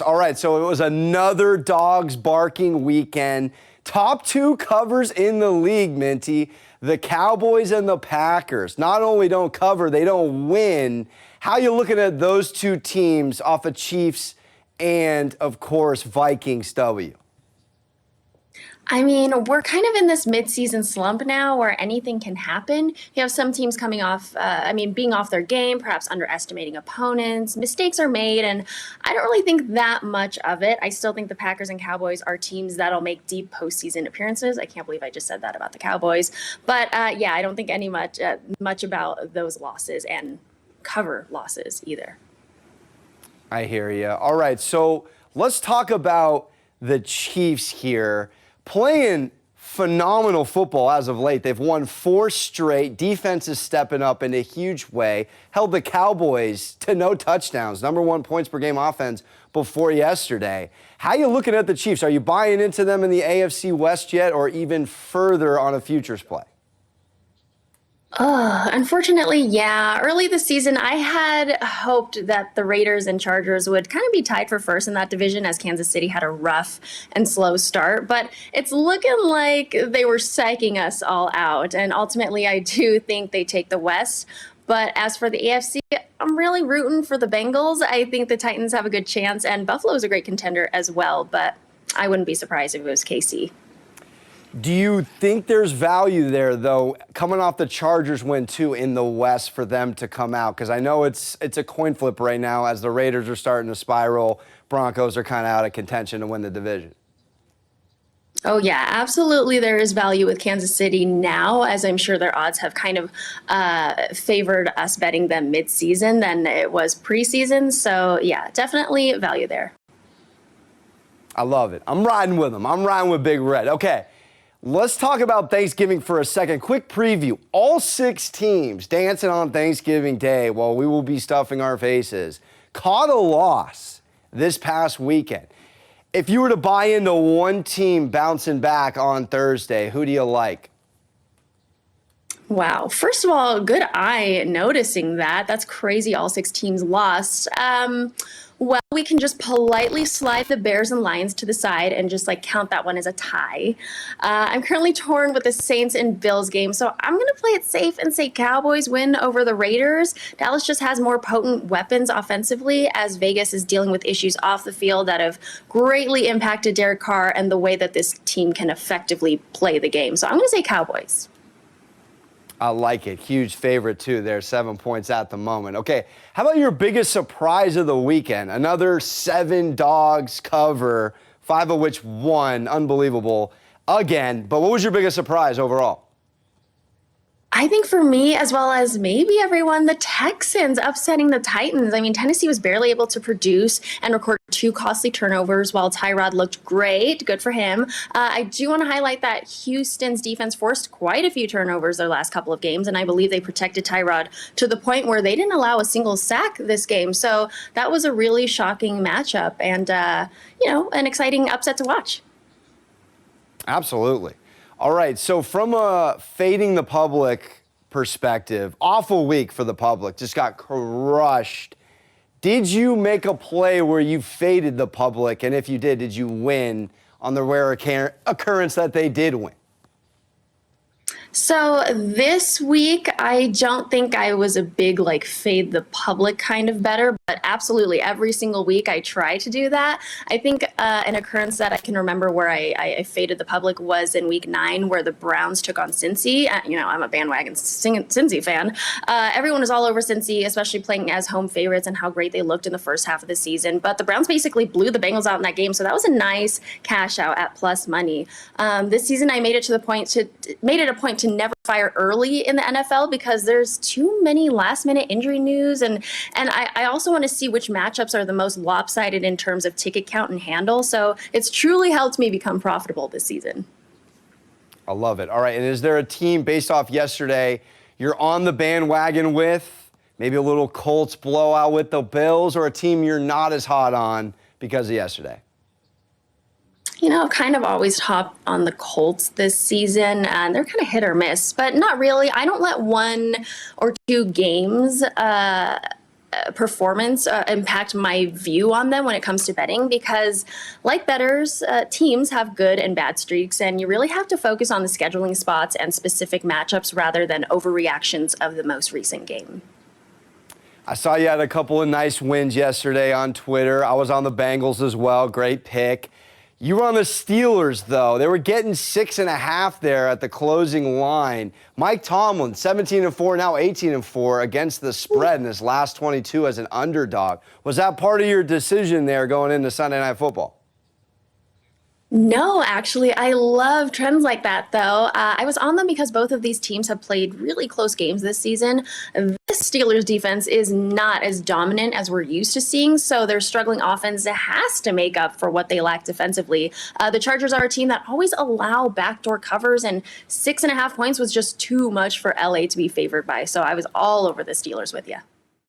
All right, so it was another dogs barking weekend. Top two covers in the league, Minty. The Cowboys and the Packers. Not only don't cover, they don't win. How you looking at those two teams off of Chiefs and, of course, Vikings W? I mean, we're kind of in this midseason slump now where anything can happen. You have some teams coming off, being off their game, perhaps underestimating opponents. Mistakes are made, and I don't really think that much of it. I still think the Packers and Cowboys are teams that'll make deep postseason appearances. I can't believe I just said that about the Cowboys. But I don't think much about those losses and cover losses either. I hear you. All right, so let's talk about the Chiefs here. Playing phenomenal football as of late. They've won 4 straight. Defense is stepping up in a huge way. Held the Cowboys to no touchdowns. #1 points per game offense before yesterday. How you looking at the Chiefs? Are you buying into them in the AFC West yet, or even further on a futures play? Unfortunately, yeah. Early this season, I had hoped that the Raiders and Chargers would kind of be tied for first in that division as Kansas City had a rough and slow start. But it's looking like they were psyching us all out. And ultimately, I do think they take the West. But as for the AFC, I'm really rooting for the Bengals. I think the Titans have a good chance, and Buffalo is a great contender as well. But I wouldn't be surprised if it was KC. Do you think there's value there, though, coming off the Chargers win, too, in the West for them to come out? Because I know it's a coin flip right now as the Raiders are starting to spiral. Broncos are kind of out of contention to win the division. Oh, yeah, absolutely. There is value with Kansas City now, as I'm sure their odds have kind of favored us betting them mid-season than it was preseason. So, yeah, definitely value there. I love it. I'm riding with them. I'm riding with Big Red. Okay. Let's talk about Thanksgiving for a second. Quick preview. All 6 teams dancing on Thanksgiving Day while we will be stuffing our faces caught a loss this past weekend. If you were to buy into one team bouncing back on Thursday, who do you like? Wow. First of all, good eye noticing that. That's crazy. All 6 teams lost. Well, we can just politely slide the Bears and Lions to the side and just count that one as a tie. I'm currently torn with the Saints and Bills game, so I'm going to play it safe and say Cowboys win over the Raiders. Dallas just has more potent weapons offensively, as Vegas is dealing with issues off the field that have greatly impacted Derek Carr and the way that this team can effectively play the game. So I'm going to say Cowboys. I like it. Huge favorite, too. They're 7 points at the moment. Okay, how about your biggest surprise of the weekend? Another 7 dogs cover, 5 of which won. Unbelievable. Again, but what was your biggest surprise overall? I think for me, as well as maybe everyone, the Texans upsetting the Titans. I mean, Tennessee was barely able to produce and record 2 costly turnovers while Tyrod looked great. Good for him. I do want to highlight that Houston's defense forced quite a few turnovers their last couple of games, and I believe they protected Tyrod to the point where they didn't allow a single sack this game. So that was a really shocking matchup and, an exciting upset to watch. Absolutely. All right, so from a fading the public perspective, awful week for the public, just got crushed. Did you make a play where you faded the public? And if you did you win on the rare occurrence that they did win? So this week, I don't think I was a big fade the public kind of better, but absolutely every single week I try to do that. I think an occurrence that I can remember where I faded the public was in week 9 where the Browns took on Cincy. I'm a bandwagon Cincy fan. Everyone was all over Cincy, especially playing as home favorites and how great they looked in the first half of the season. But the Browns basically blew the Bengals out in that game, so that was a nice cash out at plus money. This season I made it a point to never fire early in the NFL because there's too many last-minute injury news, and I also want to see which matchups are the most lopsided in terms of ticket count and handle. So it's truly helped me become profitable this season. I love it. All right, and is there a team based off yesterday you're on the bandwagon with, maybe a little Colts blowout with the Bills, or a team you're not as hot on because of yesterday? Kind of always top on the Colts this season, and they're kind of hit or miss, but not really. I don't let 1 or 2 games performance impact my view on them when it comes to betting, because like bettors, teams have good and bad streaks, and you really have to focus on the scheduling spots and specific matchups rather than overreactions of the most recent game. I saw you had a couple of nice wins yesterday on Twitter. I was on the Bengals as well. Great pick. You were on the Steelers, though. They were getting 6.5 there at the closing line. Mike Tomlin, 17-4, now 18-4 against the spread in his last 22 as an underdog. Was that part of your decision there going into Sunday Night Football? No, actually, I love trends like that, though. I was on them because both of these teams have played really close games this season. This Steelers defense is not as dominant as we're used to seeing, so their struggling offense has to make up for what they lack defensively. The Chargers are a team that always allow backdoor covers, and 6.5 points was just too much for LA to be favored by, so I was all over the Steelers with you.